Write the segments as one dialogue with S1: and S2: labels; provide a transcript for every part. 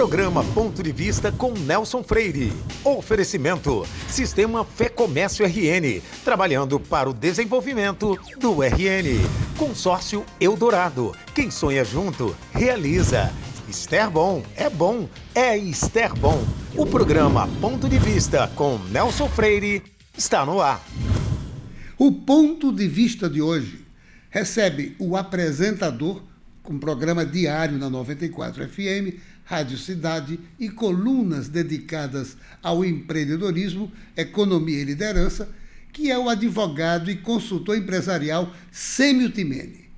S1: Programa Ponto de Vista com Nelson Freire. Oferecimento: Sistema Fé Comércio RN, trabalhando para o desenvolvimento do RN. Consórcio Eldorado, quem sonha junto, realiza. Esterbom, é Esterbom. O programa Ponto de Vista com Nelson Freire está no ar.
S2: O Ponto de Vista de hoje recebe o apresentador com programa diário na 94 FM, Rádio Cidade e colunas dedicadas ao empreendedorismo, economia e liderança, que é o advogado e consultor empresarial Sêmio Timene.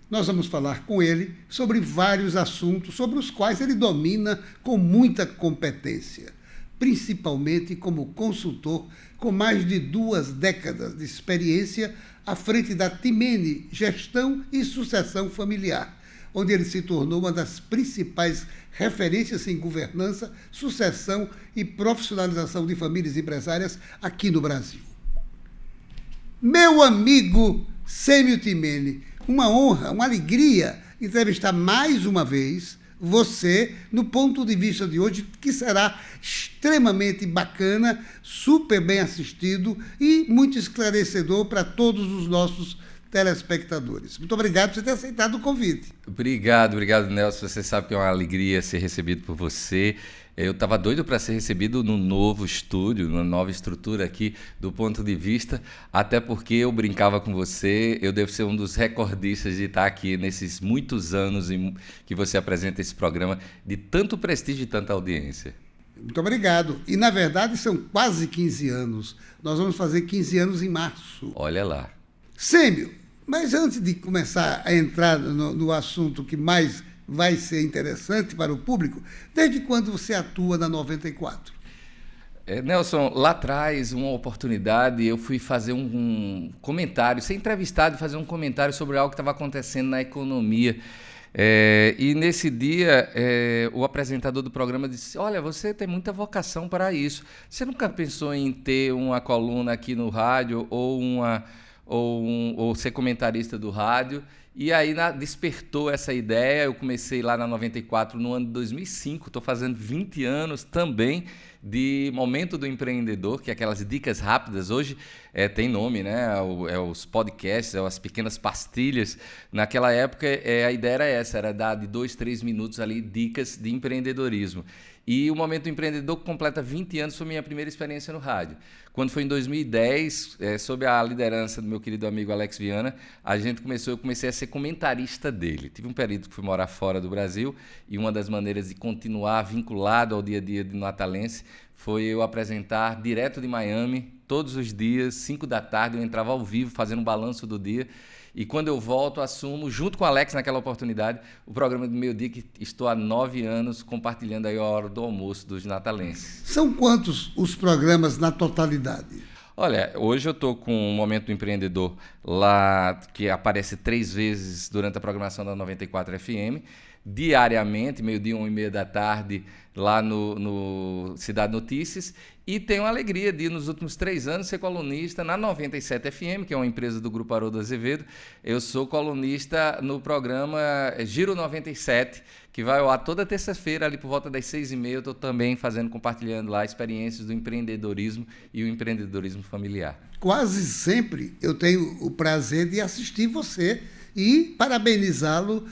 S2: Nós vamos falar com ele sobre vários assuntos sobre os quais ele domina com muita competência, principalmente como consultor com mais de 2 décadas de experiência à frente da Timene Gestão e Sucessão Familiar, onde ele se tornou uma das principais referências em governança, sucessão e profissionalização de famílias empresárias aqui no Brasil. Meu amigo Sêmio Timene, uma honra, uma alegria entrevistar mais uma vez você no Ponto de Vista de hoje, que será extremamente bacana, super bem assistido e muito esclarecedor para todos os nossos telespectadores. Muito obrigado por você ter aceitado o convite.
S3: Obrigado, Nelson. Você sabe que é uma alegria ser recebido por você. Eu estava doido para ser recebido no novo estúdio, na nova estrutura aqui do Ponto de Vista, até porque eu brincava com você, eu devo ser um dos recordistas de estar aqui nesses muitos anos que você apresenta esse programa de tanto prestígio e tanta audiência.
S2: Muito obrigado. E, na verdade, são quase 15 anos. Nós vamos fazer 15 anos em março.
S3: Olha lá.
S2: Sêmio, mas antes de começar a entrar no assunto que mais vai ser interessante para o público, desde quando você atua na 94?
S3: Nelson, lá atrás, uma oportunidade, eu fui fazer um comentário, ser entrevistado e fazer um comentário sobre algo que estava acontecendo na economia. E nesse dia, o apresentador do programa disse: olha, você tem muita vocação para isso. Você nunca pensou em ter uma coluna aqui no rádio ou ser comentarista do rádio? E aí despertou essa ideia. Eu comecei lá na 94 no ano de 2005, estou fazendo 20 anos também de Momento do Empreendedor, que é aquelas dicas rápidas. Hoje tem nome, né? Os podcasts, as pequenas pastilhas. Naquela época a ideia era essa, era dar de 2, 3 minutos ali dicas de empreendedorismo. E o Momento do Empreendedor, que completa 20 anos, foi minha primeira experiência no rádio. Quando foi em 2010, sob a liderança do meu querido amigo Alex Viana, eu comecei a ser comentarista dele. Tive um período que fui morar fora do Brasil e uma das maneiras de continuar vinculado ao dia a dia do natalense foi eu apresentar direto de Miami, todos os dias, 5 da tarde, eu entrava ao vivo fazendo um balanço do dia. E quando eu volto, assumo, junto com o Alex naquela oportunidade, o programa do Meio Dia, que estou há 9 anos compartilhando aí a hora do almoço dos natalenses.
S2: São quantos os programas na totalidade?
S3: Olha, hoje eu estou com um Momento do Empreendedor lá, que aparece 3 vezes durante a programação da 94 FM, diariamente, meio-dia, 1h30 da tarde, lá no Cidade Notícias, e tenho a alegria de, nos últimos 3 anos, ser colunista na 97 FM, que é uma empresa do Grupo Haroldo Azevedo. Eu sou colunista no programa Giro 97, que vai ao ar toda terça-feira, ali por volta das 6h30. Eu estou também compartilhando lá experiências do empreendedorismo e o empreendedorismo familiar.
S2: Quase sempre eu tenho o prazer de assistir você e parabenizá-lo.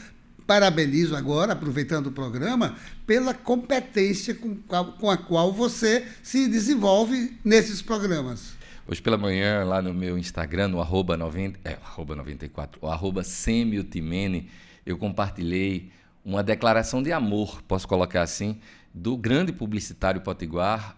S2: Parabenizo agora, aproveitando o programa, pela competência com a qual você se desenvolve nesses programas.
S3: Hoje pela manhã, lá no meu Instagram, no @94, o @Sêmio Timene, eu compartilhei uma declaração de amor, posso colocar assim, do grande publicitário potiguar,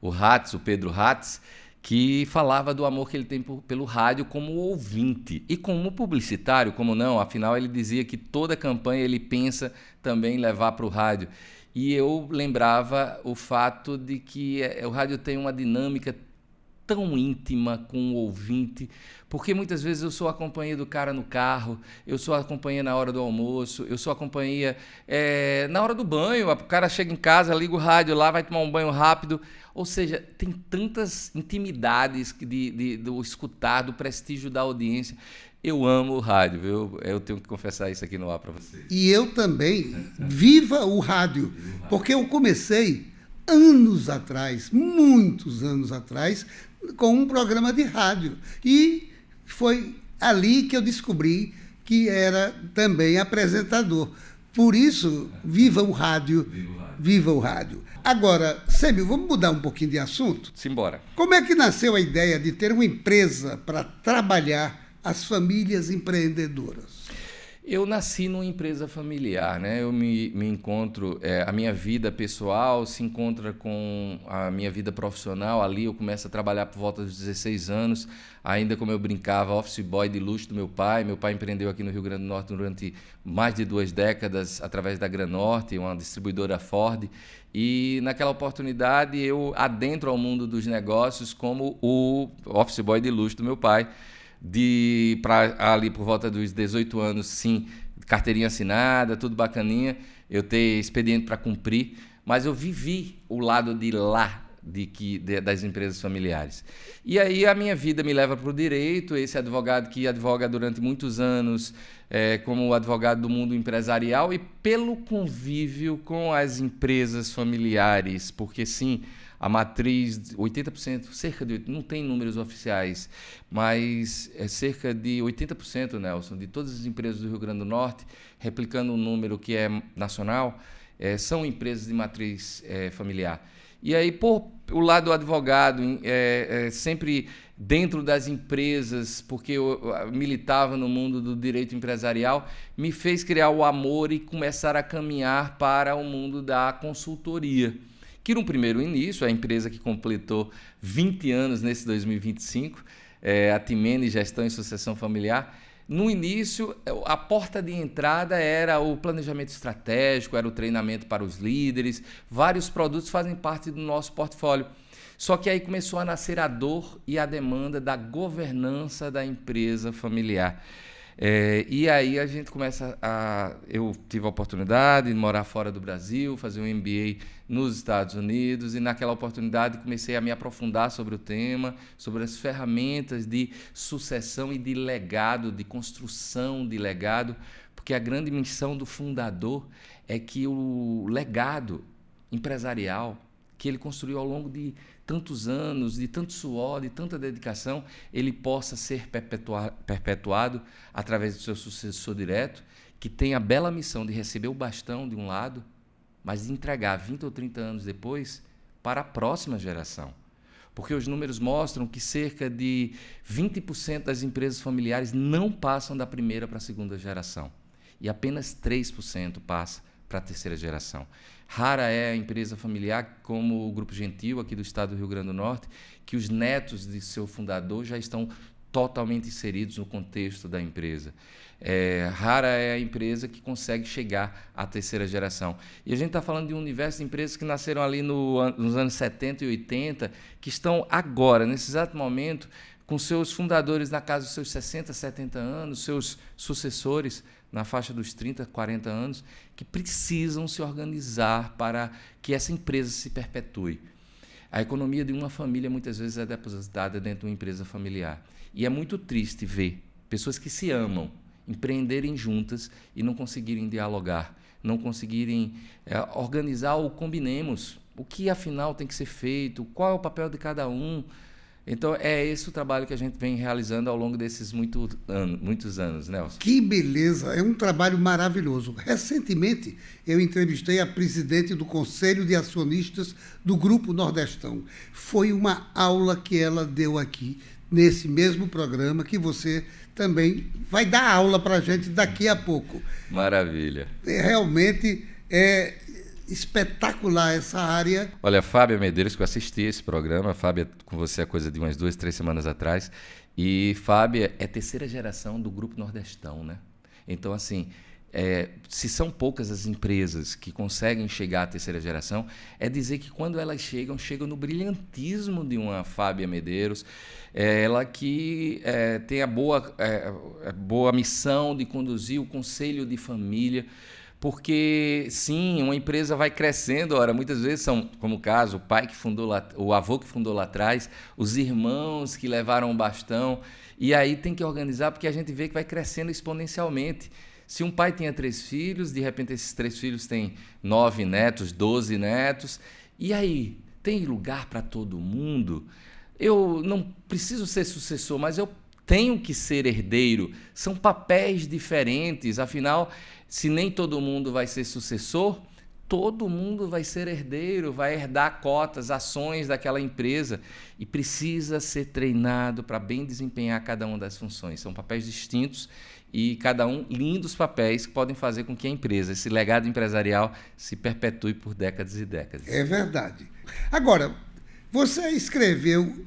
S3: o Pedro Hatz, que falava do amor que ele tem pelo rádio como ouvinte. E como publicitário, como não, afinal ele dizia que toda campanha ele pensa também levar para o rádio. E eu lembrava o fato de que o rádio tem uma dinâmica tão íntima com o ouvinte, porque muitas vezes eu sou a companhia do cara no carro, eu sou a companhia na hora do almoço, eu sou a companhia na hora do banho, o cara chega em casa, liga o rádio lá, vai tomar um banho rápido, ou seja, tem tantas intimidades do escutar, do prestígio da audiência. Eu amo o rádio, viu? Eu tenho que confessar isso aqui no ar para vocês.
S2: E eu também. Viva o rádio! Porque eu comecei anos atrás, muitos anos atrás, com um programa de rádio. E foi ali que eu descobri que era também apresentador. Por isso, viva o rádio! Viva o rádio! Agora, Sêmio, vamos mudar um pouquinho de assunto?
S3: Simbora.
S2: Como é que nasceu a ideia de ter uma empresa para trabalhar as famílias empreendedoras?
S3: Eu nasci numa empresa familiar, né? Eu me encontro, a minha vida pessoal se encontra com a minha vida profissional. Ali eu começo a trabalhar por volta dos 16 anos, ainda como eu brincava, office boy de luxo do meu pai. Meu pai empreendeu aqui no Rio Grande do Norte durante mais de 2 décadas, através da Granorte, uma distribuidora Ford. E naquela oportunidade eu adentro ao mundo dos negócios como o office boy de luxo do meu pai. Ali por volta dos 18 anos, sim, carteirinha assinada, tudo bacaninha, eu ter expediente para cumprir, mas eu vivi o lado de lá das empresas familiares. E aí a minha vida me leva para o direito, esse advogado que advoga durante muitos anos como advogado do mundo empresarial e pelo convívio com as empresas familiares, porque sim, a matriz, 80%, cerca de 80%, não tem números oficiais, mas é cerca de 80%, Nelson, de todas as empresas do Rio Grande do Norte, replicando um número que é nacional, são empresas de matriz familiar. E aí, por o lado do advogado, sempre dentro das empresas, porque eu militava no mundo do direito empresarial, me fez criar o amor e começar a caminhar para o mundo da consultoria. Que no primeiro início, a empresa que completou 20 anos nesse 2025, a Timene Gestão e Sucessão Familiar, no início, a porta de entrada era o planejamento estratégico, era o treinamento para os líderes, vários produtos fazem parte do nosso portfólio. Só que aí começou a nascer a dor e a demanda da governança da empresa familiar. E aí a gente eu tive a oportunidade de morar fora do Brasil, fazer um MBA nos Estados Unidos e naquela oportunidade comecei a me aprofundar sobre o tema, sobre as ferramentas de sucessão e de legado, de construção de legado, porque a grande missão do fundador é que o legado empresarial que ele construiu ao longo de tantos anos, de tanto suor, de tanta dedicação, ele possa ser perpetuado através do seu sucessor direto, que tem a bela missão de receber o bastão de um lado, mas de entregar 20 ou 30 anos depois para a próxima geração. Porque os números mostram que cerca de 20% das empresas familiares não passam da primeira para a segunda geração e apenas 3% passa para a terceira geração. Rara é a empresa familiar, como o Grupo Gentil, aqui do estado do Rio Grande do Norte, que os netos de seu fundador já estão totalmente inseridos no contexto da empresa. Rara é a empresa que consegue chegar à terceira geração. E a gente está falando de um universo de empresas que nasceram ali nos anos 70 e 80, que estão agora, nesse exato momento, com seus fundadores na casa dos seus 60, 70 anos, seus sucessores na faixa dos 30, 40 anos, que precisam se organizar para que essa empresa se perpetue. A economia de uma família muitas vezes é depositada dentro de uma empresa familiar. E é muito triste ver pessoas que se amam empreenderem juntas e não conseguirem dialogar, não conseguirem organizar o combinemos, o que afinal tem que ser feito, qual é o papel de cada um. Então, é esse o trabalho que a gente vem realizando ao longo desses muitos anos, Nelson.
S2: Que beleza! É um trabalho maravilhoso. Recentemente, eu entrevistei a presidente do Conselho de Acionistas do Grupo Nordestão. Foi uma aula que ela deu aqui, nesse mesmo programa, que você também vai dar aula para a gente daqui a pouco.
S3: Maravilha.
S2: Realmente é espetacular essa área.
S3: Olha, Fábia Medeiros, que eu assisti esse programa, Fábia com você há coisa de umas 2, 3 semanas atrás, e Fábia é terceira geração do Grupo Nordestão, né? Então, assim, se são poucas as empresas que conseguem chegar à terceira geração, é dizer que quando elas chegam no brilhantismo de uma Fábia Medeiros, ela que tem a boa missão de conduzir o conselho de família, Porque, sim, uma empresa vai crescendo, ora, muitas vezes são, como o caso, o pai que fundou lá, o avô que fundou lá atrás, os irmãos que levaram o bastão, e aí tem que organizar porque a gente vê que vai crescendo exponencialmente. Se um pai tinha 3 filhos, de repente esses 3 filhos têm 9 netos, 12 netos, e aí, tem lugar para todo mundo? Eu não preciso ser sucessor, mas eu tenho que ser herdeiro. São papéis diferentes, afinal, se nem todo mundo vai ser sucessor, todo mundo vai ser herdeiro, vai herdar cotas, ações daquela empresa e precisa ser treinado para bem desempenhar cada uma das funções. São papéis distintos e cada um lindos papéis que podem fazer com que a empresa, esse legado empresarial, se perpetue por décadas e décadas.
S2: É verdade. Agora, você escreveu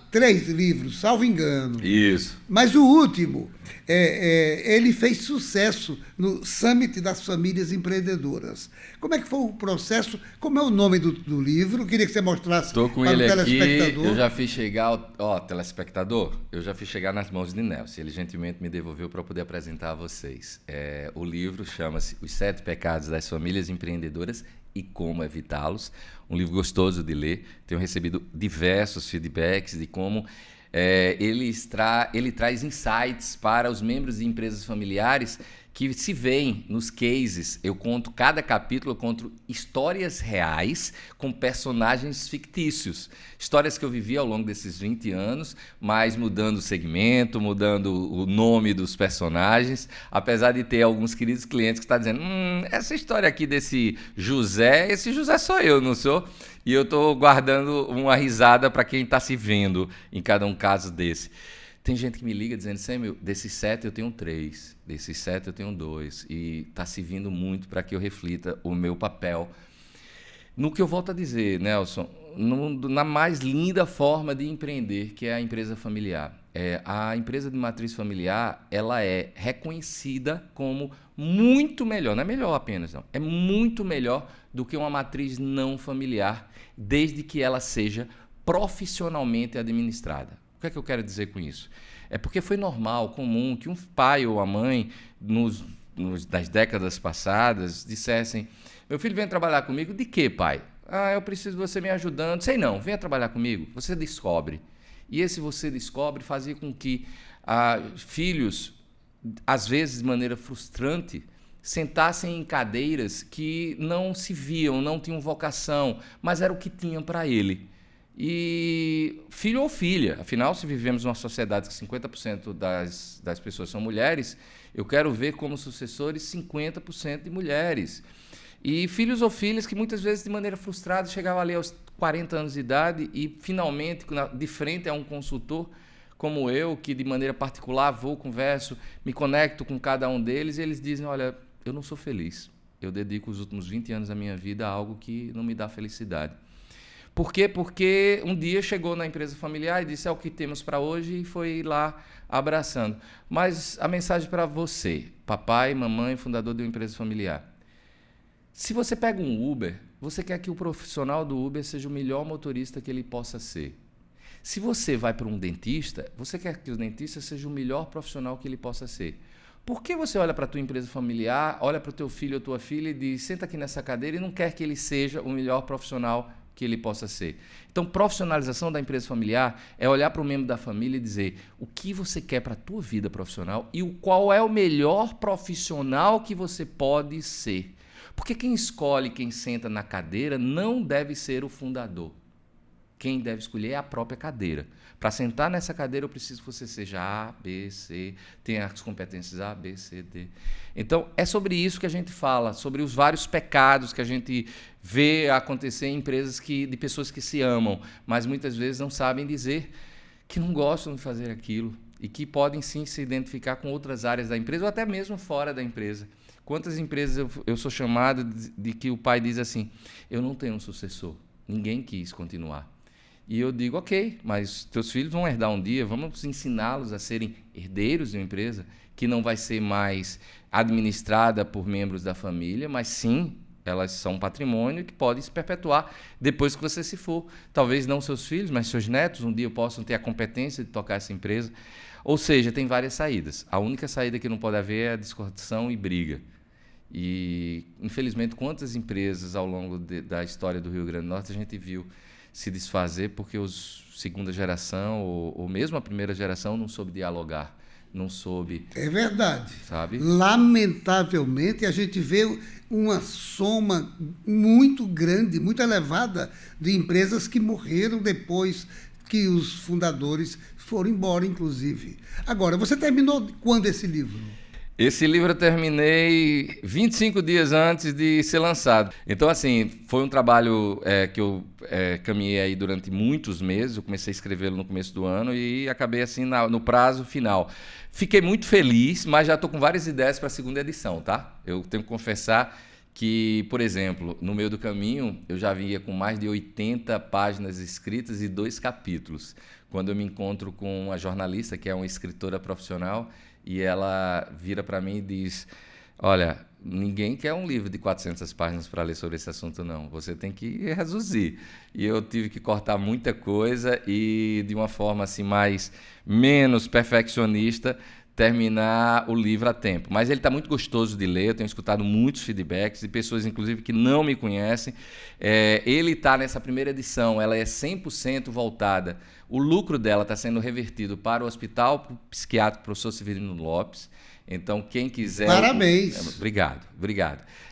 S2: 3 livros, salvo engano.
S3: Isso.
S2: Mas o último, ele fez sucesso no Summit das Famílias Empreendedoras. Como é que foi o processo? Como é o nome do livro? Queria que você mostrasse para o telespectador.
S3: Eu já fiz chegar, telespectador, eu já fiz chegar nas mãos de Nelson. Ele gentilmente me devolveu para poder apresentar a vocês. O livro chama-se Os 7 Pecados das Famílias Empreendedoras e Como Evitá-los. Um livro gostoso de ler. Tenho recebido diversos feedbacks de como ele traz insights para os membros de empresas familiares que se veem nos cases. Cada capítulo eu conto histórias reais com personagens fictícios. Histórias que eu vivi ao longo desses 20 anos, mas mudando o segmento, mudando o nome dos personagens, apesar de ter alguns queridos clientes que estão dizendo essa história aqui desse José, esse José sou eu, não sou? E eu estou guardando uma risada para quem está se vendo em cada um caso desse. Tem gente que me liga dizendo, Samuel, desses 7 eu tenho 3, desses 7 eu tenho 2, e está se vindo muito para que eu reflita o meu papel. No que eu volto a dizer, Nelson, na mais linda forma de empreender, que é a empresa familiar. A empresa de matriz familiar, ela é reconhecida como muito melhor, não é melhor apenas, não, é muito melhor do que uma matriz não familiar, desde que ela seja profissionalmente administrada. O que é que eu quero dizer com isso? É porque foi normal, comum, que um pai ou a mãe, nas décadas passadas, dissessem, meu filho vem trabalhar comigo, de quê, pai? Eu preciso de você me ajudando. Sei não, venha trabalhar comigo. Você descobre. E esse você descobre fazia com que filhos, às vezes de maneira frustrante, sentassem em cadeiras que não se viam, não tinham vocação, mas era o que tinham para ele. E filho ou filha, afinal, se vivemos numa sociedade que 50% das pessoas são mulheres, eu quero ver como sucessores 50% de mulheres. E filhos ou filhas que muitas vezes de maneira frustrada chegavam ali aos 40 anos de idade e finalmente de frente a um consultor como eu, que de maneira particular vou, converso, me conecto com cada um deles e eles dizem, olha, eu não sou feliz, eu dedico os últimos 20 anos da minha vida a algo que não me dá felicidade. Por quê? Porque um dia chegou na empresa familiar e disse, é o que temos para hoje, e foi lá abraçando. Mas a mensagem para você, papai, mamãe, fundador de uma empresa familiar. Se você pega um Uber, você quer que o profissional do Uber seja o melhor motorista que ele possa ser. Se você vai para um dentista, você quer que o dentista seja o melhor profissional que ele possa ser. Por que você olha para a tua empresa familiar, olha para o teu filho ou tua filha e diz, senta aqui nessa cadeira e não quer que ele seja o melhor profissional que ele possa ser? Então, profissionalização da empresa familiar é olhar para o membro da família e dizer o que você quer para a tua vida profissional e qual é o melhor profissional que você pode ser. Porque quem escolhe, quem senta na cadeira, não deve ser o fundador. Quem deve escolher é a própria cadeira. Para sentar nessa cadeira, eu preciso que você seja A, B, C, tenha as competências A, B, C, D. Então, é sobre isso que a gente fala, sobre os vários pecados que a gente vê acontecer em empresas de pessoas que se amam, mas muitas vezes não sabem dizer que não gostam de fazer aquilo e que podem sim se identificar com outras áreas da empresa ou até mesmo fora da empresa. Quantas empresas eu sou chamado de que o pai diz assim, eu não tenho um sucessor, ninguém quis continuar. E eu digo, ok, mas teus filhos vão herdar um dia, vamos ensiná-los a serem herdeiros de uma empresa que não vai ser mais administrada por membros da família, mas sim, elas são um patrimônio que pode se perpetuar depois que você se for. Talvez não seus filhos, mas seus netos um dia possam ter a competência de tocar essa empresa. Ou seja, tem várias saídas. A única saída que não pode haver é a discussão e briga. E, infelizmente, quantas empresas ao longo da história do Rio Grande do Norte a gente viu se desfazer porque os segunda geração ou mesmo a primeira geração não soube dialogar, não soube...
S2: É verdade.
S3: Sabe?
S2: Lamentavelmente, a gente vê uma soma muito grande, muito elevada de empresas que morreram depois que os fundadores foram embora, inclusive. Agora, você terminou quando esse livro?
S3: Esse livro eu terminei 25 dias antes de ser lançado. Então, assim, foi um trabalho que eu caminhei aí durante muitos meses. Eu comecei a escrevê-lo no começo do ano e acabei assim no prazo final. Fiquei muito feliz, mas já estou com várias ideias para a segunda edição, tá? Eu tenho que confessar que, por exemplo, no meio do caminho, eu já vinha com mais de 80 páginas escritas e 2 capítulos. Quando eu me encontro com uma jornalista, que é uma escritora profissional, e ela vira para mim e diz: olha, ninguém quer um livro de 400 páginas para ler sobre esse assunto, não. Você tem que reduzir. E eu tive que cortar muita coisa e, de uma forma assim menos perfeccionista, terminar o livro a tempo. Mas ele está muito gostoso de ler, eu tenho escutado muitos feedbacks de pessoas, inclusive, que não me conhecem. Ele está nessa primeira edição, ela é 100% voltada. O lucro dela está sendo revertido para o Hospital Psiquiátrico Professor Severino Lopes. Então, quem quiser...
S2: Parabéns!
S3: Obrigado.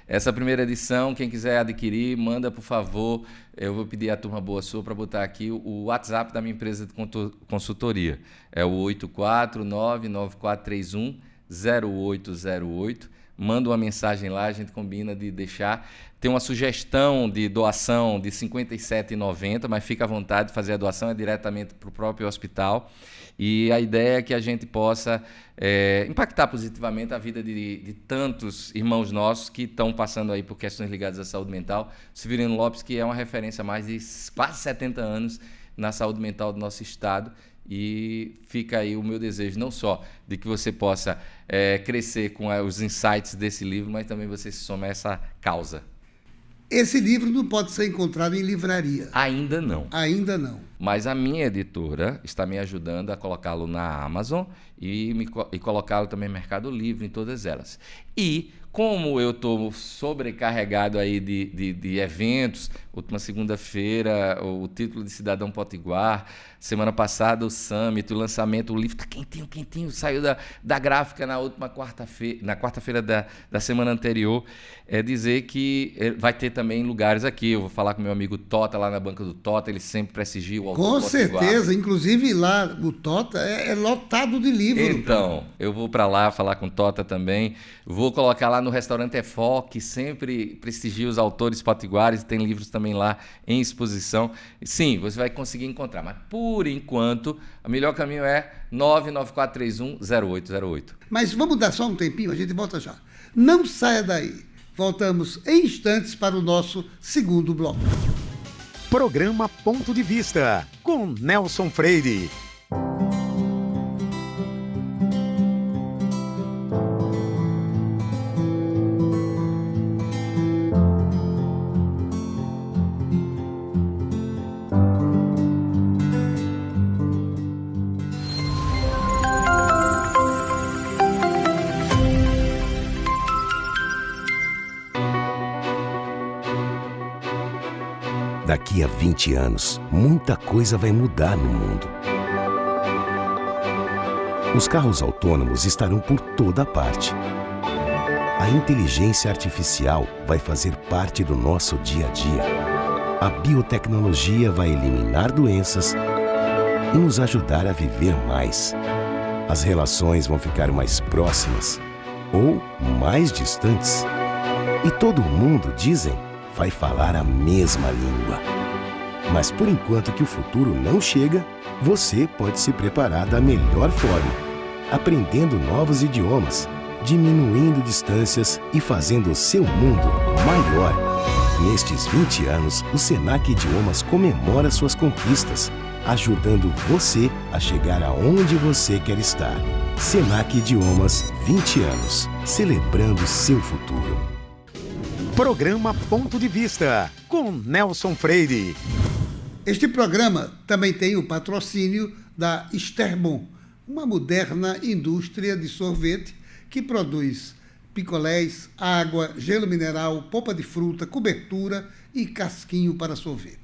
S3: Essa primeira edição, quem quiser adquirir, manda, por favor. Eu vou pedir à turma boa sua para botar aqui o WhatsApp da minha empresa de consultoria. É o 849-9431-0808. Manda uma mensagem lá, a gente combina de deixar. Tem uma sugestão de doação de R$ 57,90, mas fica à vontade de fazer a doação, é diretamente para o próprio hospital. E a ideia é que a gente possa impactar positivamente a vida de tantos irmãos nossos que estão passando aí por questões ligadas à saúde mental. Severino Lopes, que é uma referência há mais de quase 70 anos na saúde mental do nosso estado. E fica aí o meu desejo, não só de que você possa crescer com os insights desse livro, mas também você se somar a essa causa.
S2: Esse livro não pode ser encontrado em livraria.
S3: Ainda não.
S2: Ainda não.
S3: Mas a minha editora está me ajudando a colocá-lo na Amazon e colocá-lo também no Mercado Livre, em todas elas. E como eu estou sobrecarregado aí de eventos, última segunda-feira, o título de Cidadão Potiguar, semana passada o Summit, o lançamento, o livro está quentinho, saiu da gráfica na última quarta-feira da semana anterior. É dizer que vai ter também lugares aqui. Eu vou falar com meu amigo Tota, lá na banca do Tota, ele sempre prestigia o autor Potiguar.
S2: Com certeza, inclusive lá o Tota é lotado de livro.
S3: Então, eu vou para lá falar com o Tota também, vou colocar lá no restaurante EFO, que sempre prestigia os autores potiguares, e tem livros também lá em exposição. Sim, você vai conseguir encontrar, mas por enquanto, o melhor caminho é 99431-0808.
S2: Mas vamos dar só um tempinho, a gente volta já. Não saia daí. Voltamos em instantes para o nosso segundo bloco.
S1: Programa Ponto de Vista, com Nelson Freire.
S4: Daqui a 20 anos, muita coisa vai mudar no mundo. Os carros autônomos estarão por toda parte. A inteligência artificial vai fazer parte do nosso dia a dia. A biotecnologia vai eliminar doenças e nos ajudar a viver mais. As relações vão ficar mais próximas ou mais distantes. E todo mundo, dizem, vai falar a mesma língua. Mas por enquanto que o futuro não chega, você pode se preparar da melhor forma, aprendendo novos idiomas, diminuindo distâncias e fazendo o seu mundo maior. Nestes 20 anos, o Senac Idiomas comemora suas conquistas, ajudando você a chegar aonde você quer estar. Senac Idiomas, 20 anos, celebrando seu futuro.
S1: Programa Ponto de Vista, com Nelson Freire.
S2: Este programa também tem o patrocínio da Esterbon, uma moderna indústria de sorvete que produz picolés, água, gelo mineral, polpa de fruta, cobertura e casquinho para sorvete.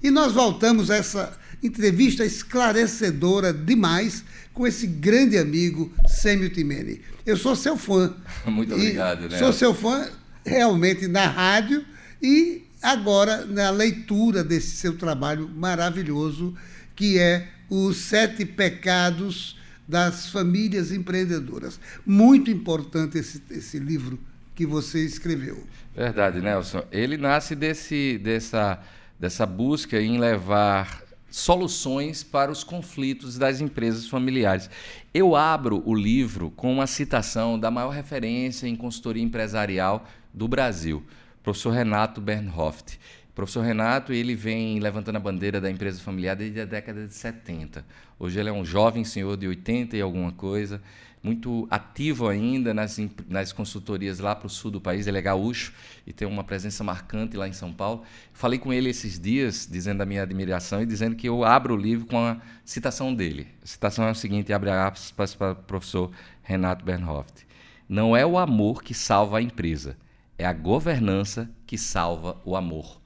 S2: E nós voltamos a essa entrevista esclarecedora demais com esse grande amigo Sêmio Timene. Eu sou seu fã.
S3: Muito obrigado, né?
S2: Sou seu fã realmente na rádio e agora na leitura desse seu trabalho maravilhoso, que é Os 7 Pecados das Famílias Empreendedoras. Muito importante esse livro que você escreveu.
S3: Verdade, Nelson. Ele nasce dessa busca em levar soluções para os conflitos das empresas familiares. Eu abro o livro com uma citação da maior referência em consultoria empresarial do Brasil, professor Renato Bernhoft. O professor Renato, ele vem levantando a bandeira da empresa familiar desde a década de 70. Hoje ele é um jovem senhor de 80 e alguma coisa, muito ativo ainda nas consultorias lá para o sul do país. Ele é gaúcho e tem uma presença marcante lá em São Paulo. Falei com ele esses dias, dizendo a minha admiração e dizendo que eu abro o livro com a citação dele. A citação é o seguinte, abre aspas para o professor Renato Bernhoft. Não é o amor que salva a empresa, é a governança que salva o amor.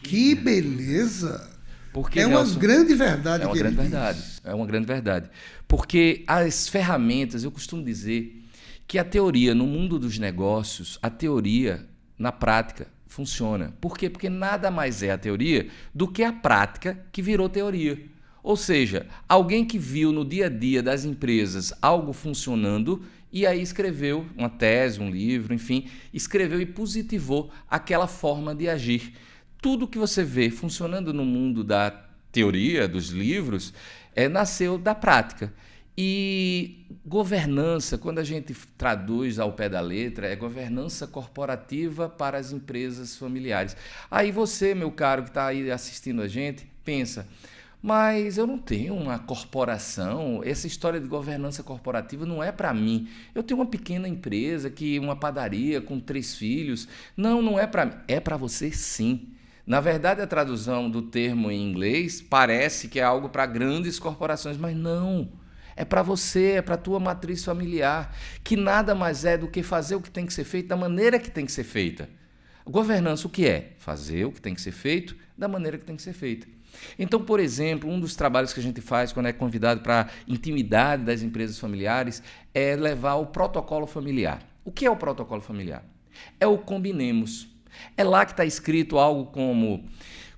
S2: Que beleza!
S3: Porque,
S2: é uma
S3: Nelson,
S2: grande verdade.
S3: É uma grande verdade. É uma grande verdade. Porque as ferramentas, eu costumo dizer que a teoria no mundo dos negócios, a teoria na prática funciona. Por quê? Porque nada mais é a teoria do que a prática que virou teoria. Ou seja, alguém que viu no dia a dia das empresas algo funcionando e aí escreveu uma tese, um livro, enfim, escreveu e positivou aquela forma de agir. Tudo que você vê funcionando no mundo da teoria, dos livros, nasceu da prática. E governança, quando a gente traduz ao pé da letra, é governança corporativa para as empresas familiares. Aí você, meu caro, que está aí assistindo a gente, pensa, mas eu não tenho uma corporação, essa história de governança corporativa não é para mim. Eu tenho uma pequena empresa, uma padaria com 3 filhos. Não é para mim. É para você sim. Na verdade, a tradução do termo em inglês parece que é algo para grandes corporações, mas não. É para você, é para a tua matriz familiar, que nada mais é do que fazer o que tem que ser feito da maneira que tem que ser feita. Governança, o que é? Fazer o que tem que ser feito da maneira que tem que ser feita. Então, por exemplo, um dos trabalhos que a gente faz quando é convidado para a intimidade das empresas familiares é levar o protocolo familiar. O que é o protocolo familiar? É o combinemos. É lá que está escrito algo como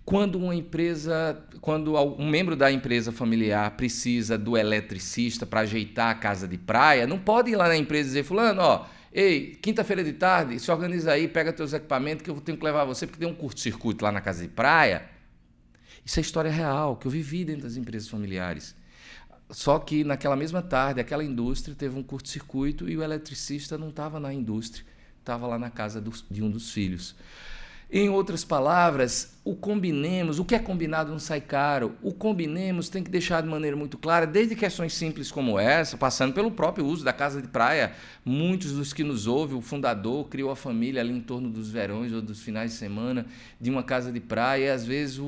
S3: quando um membro da empresa familiar precisa do eletricista para ajeitar a casa de praia, não pode ir lá na empresa e dizer, fulano, ei, quinta-feira de tarde, se organiza aí, pega teus equipamentos que eu tenho que levar você porque tem um curto-circuito lá na casa de praia. Isso é história real, que eu vivi dentro das empresas familiares. Só que naquela mesma tarde, aquela indústria teve um curto-circuito e o eletricista não estava na indústria, estava lá na casa de um dos filhos. Em outras palavras, o combinemos, o que é combinado não sai caro. O combinemos tem que deixar de maneira muito clara, desde questões simples como essa, passando pelo próprio uso da casa de praia. Muitos dos que nos ouvem, o fundador criou a família ali em torno dos verões ou dos finais de semana de uma casa de praia, e às vezes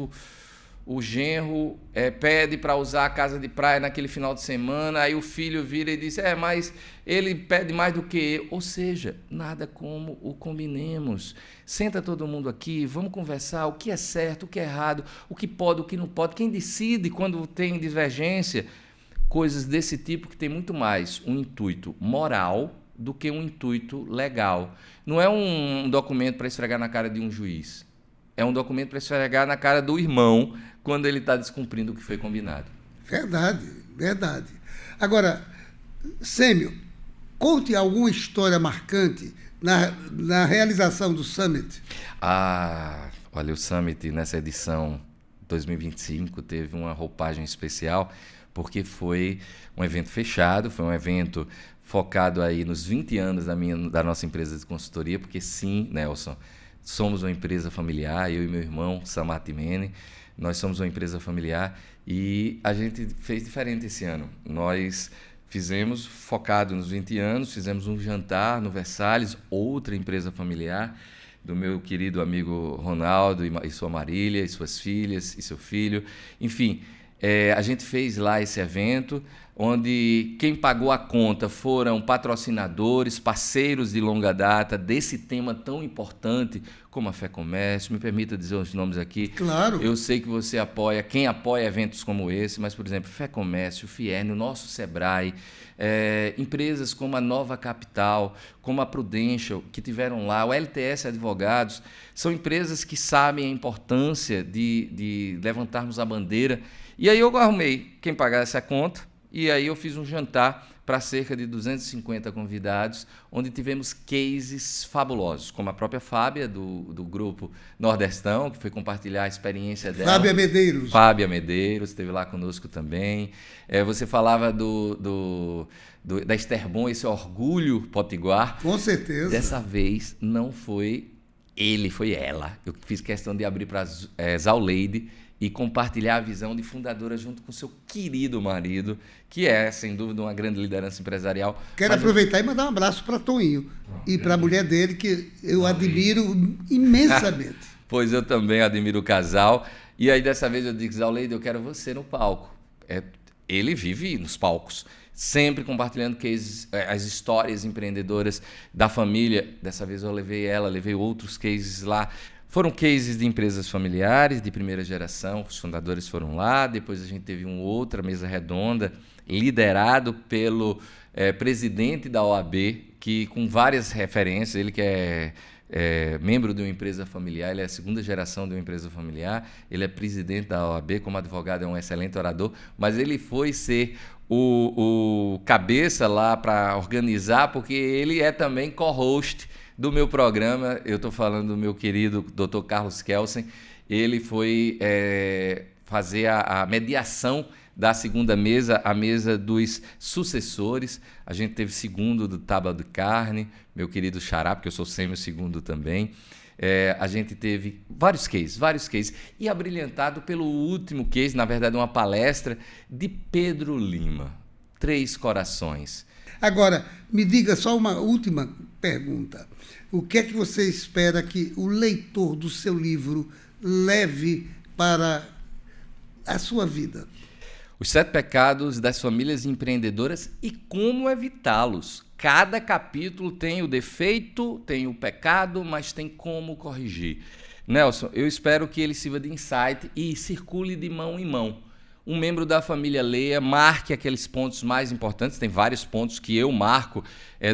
S3: o genro pede para usar a casa de praia naquele final de semana, aí o filho vira e diz, mas ele pede mais do que eu. Ou seja, nada como o combinemos. Senta todo mundo aqui, vamos conversar o que é certo, o que é errado, o que pode, o que não pode, quem decide quando tem divergência. Coisas desse tipo que tem muito mais um intuito moral do que um intuito legal. Não é um documento para esfregar na cara de um juiz. É um documento para esfregar na cara do irmão quando ele está descumprindo o que foi combinado.
S2: Verdade, verdade. Agora, Sêmio, conte alguma história marcante na realização do Summit.
S3: Olha, o Summit nessa edição 2025 teve uma roupagem especial porque foi um evento fechado, foi um evento focado aí nos 20 anos da nossa empresa de consultoria, porque sim, Nelson, somos uma empresa familiar, eu e meu irmão, Samar Timene, nós somos uma empresa familiar e a gente fez diferente esse ano. Nós fizemos, focado nos 20 anos, fizemos um jantar no Versalhes, outra empresa familiar, do meu querido amigo Ronaldo e sua Marília, e suas filhas, e seu filho. Enfim, a gente fez lá esse evento onde quem pagou a conta foram patrocinadores, parceiros de longa data desse tema tão importante como a FEComércio. Me permita dizer os nomes aqui.
S2: Claro.
S3: Eu sei que você apoia, quem apoia eventos como esse, mas, por exemplo, FEComércio, FIERN, o nosso SEBRAE, empresas como a Nova Capital, como a Prudential, que tiveram lá, o LTS Advogados, são empresas que sabem a importância de levantarmos a bandeira. E aí eu arrumei quem pagasse a conta, e aí eu fiz um jantar para cerca de 250 convidados, onde tivemos cases fabulosos, como a própria Fábia, do grupo Nordestão, que foi compartilhar a experiência dela.
S2: Fábia Medeiros.
S3: Fábia Medeiros, esteve lá conosco também. Você falava da Esther Bom, esse orgulho potiguar.
S2: Com certeza.
S3: Dessa vez não foi ele, foi ela. Eu fiz questão de abrir para a Zauleide e compartilhar a visão de fundadora junto com seu querido marido, que é, sem dúvida, uma grande liderança empresarial.
S2: Quero aproveitar e mandar um abraço para Toninho e para a mulher dele, que eu admiro imensamente.
S3: Pois eu também admiro o casal. E aí, dessa vez, eu disse, Zauleide, eu quero você no palco. Ele vive nos palcos, sempre compartilhando cases, as histórias empreendedoras da família. Dessa vez eu levei outros cases lá. Foram cases de empresas familiares, de primeira geração, os fundadores foram lá, depois a gente teve uma outra mesa redonda, liderado pelo presidente da OAB, que com várias referências, ele que é membro de uma empresa familiar, ele é a segunda geração de uma empresa familiar, ele é presidente da OAB, como advogado é um excelente orador, mas ele foi ser o cabeça lá para organizar, porque ele é também co-host do meu programa. Eu estou falando do meu querido Dr. Carlos Kelsen. Ele foi fazer a mediação da segunda mesa, a mesa dos sucessores. A gente teve segundo do Tábua de Carne, meu querido Xará, porque eu sou semi-segundo também. A gente teve vários cases. E abrilhantado pelo último case, na verdade uma palestra, de Pedro Lima, 3 Corações.
S2: Agora, me diga só uma última pergunta. O que é que você espera que o leitor do seu livro leve para a sua vida?
S3: Os 7 pecados das famílias empreendedoras e como evitá-los. Cada capítulo tem o defeito, tem o pecado, mas tem como corrigir. Nelson, eu espero que ele sirva de insight e circule de mão em mão. Um membro da família leia, marque aqueles pontos mais importantes, tem vários pontos que eu marco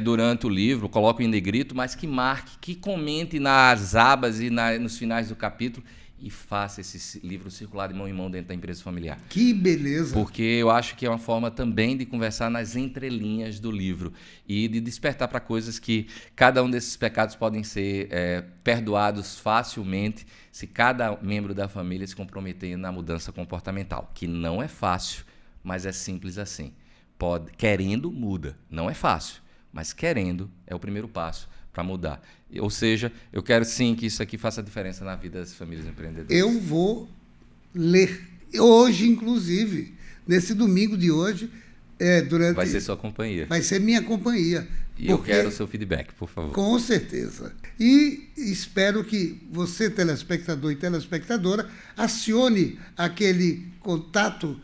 S3: durante o livro, coloco em negrito, mas que marque, que comente nas abas e nos finais do capítulo e faça esse livro circular de mão em mão dentro da empresa familiar.
S2: Que beleza!
S3: Porque eu acho que é uma forma também de conversar nas entrelinhas do livro e de despertar para coisas que cada um desses pecados podem ser perdoados facilmente se cada membro da família se comprometer na mudança comportamental, que não é fácil, mas é simples assim. Querendo, muda. Não é fácil, mas querendo é o primeiro passo para mudar. Ou seja, eu quero sim que isso aqui faça diferença na vida das famílias empreendedoras.
S2: Eu vou ler hoje, inclusive, nesse domingo de hoje,
S3: Vai ser sua companhia.
S2: Vai ser minha companhia.
S3: E eu quero o seu feedback, por favor.
S2: Com certeza. E espero que você, telespectador e telespectadora, acione aquele contato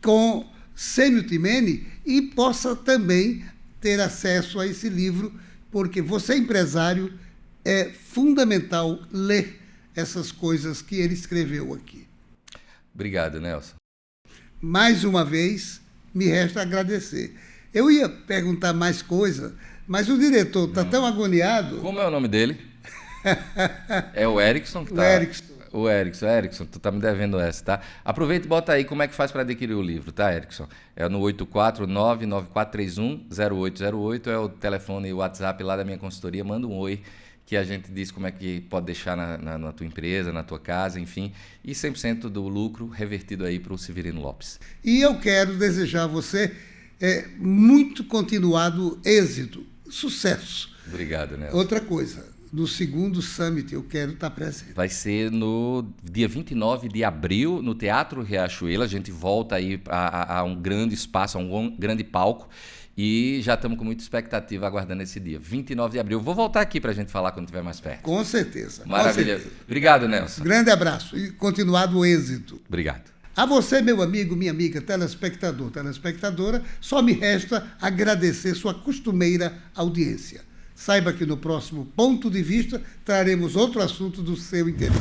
S2: com Sêmio Timene e possa também ter acesso a esse livro, porque você, empresário, é fundamental ler essas coisas que ele escreveu aqui.
S3: Obrigado, Nelson.
S2: Mais uma vez, me resta agradecer. Eu ia perguntar mais coisa, mas o diretor está tão agoniado.
S3: Como é o nome dele? É o Erickson? Que tá... O Erickson, tu tá me devendo essa, tá? Aproveita e bota aí como é que faz para adquirir o livro, tá, Erickson? É no 849-9431-0808, é o telefone e o WhatsApp lá da minha consultoria. Manda um oi, que a gente diz como é que pode deixar na tua empresa, na tua casa, enfim. E 100% do lucro revertido aí para o Severino Lopes.
S2: E eu quero desejar a você muito continuado êxito, sucesso.
S3: Obrigado, Nelson.
S2: Outra coisa, no segundo Summit eu quero estar presente.
S3: Vai ser no dia 29 de abril, no Teatro Riachuelo. A gente volta aí a um grande espaço, a um grande palco. E já estamos com muita expectativa aguardando esse dia. 29 de abril. Vou voltar aqui para a gente falar quando estiver mais perto.
S2: Com certeza.
S3: Maravilha.
S2: Com certeza.
S3: Obrigado, Nelson.
S2: Grande abraço e continuado êxito.
S3: Obrigado.
S2: A você, meu amigo, minha amiga, telespectador, telespectadora, só me resta agradecer sua costumeira audiência. Saiba que no próximo Ponto de Vista traremos outro assunto do seu interesse.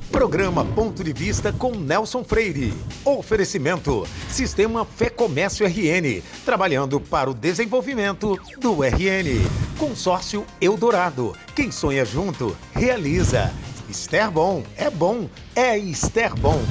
S1: Programa Ponto de Vista com Nelson Freire. Oferecimento: Sistema Fé Comércio RN, trabalhando para o desenvolvimento do RN. Consórcio Eldorado. Quem sonha junto, realiza. Esterbom é bom, é Esterbom.